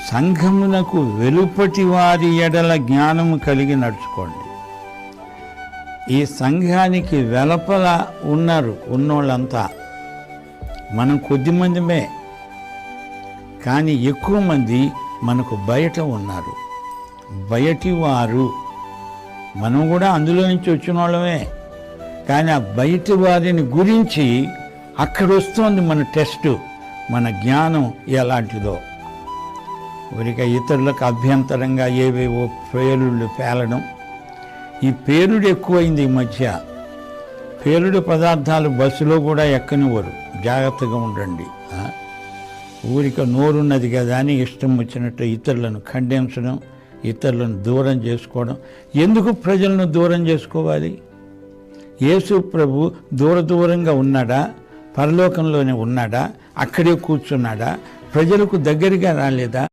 సంఘమునకు వెలుపటి వారి ఎడల జ్ఞానము కలిగి నడుచుకోండి. ఈ సంఘానికి వెలుపల ఉన్నోళ్ళంతా మనం కొద్దిమందిమే, కానీ ఎక్కువ మంది మనకు బయట ఉన్నారు. బయటి వారు, మనం కూడా అందులో నుంచి వచ్చిన వాళ్ళమే, కానీ ఆ బయటి వారిని గురించి అక్కడ వస్తుంది మన టెస్టు, మన జ్ఞానం ఎలాంటిదో. ఊరిక ఇతరులకు అభ్యంతరంగా ఏవేవో పేలుళ్ళు పేలడం, ఈ పేలుడు ఎక్కువైంది ఈ మధ్య. పేలుడు పదార్థాలు బస్సులో కూడా ఎక్కనివ్వరు, జాగ్రత్తగా ఉండండి. ఊరిక నోరున్నది కదా అని ఇష్టం వచ్చినట్టు ఇతరులను ఖండించడం, ఇతరులను దూరం చేసుకోవడం. ఎందుకు ప్రజలను దూరం చేసుకోవాలి? యేసు ప్రభు దూరంగా ఉన్నాడా? పరలోకంలోనే ఉన్నాడా? అక్కడే కూర్చున్నాడా? ప్రజలకు దగ్గరగా రాలేదా?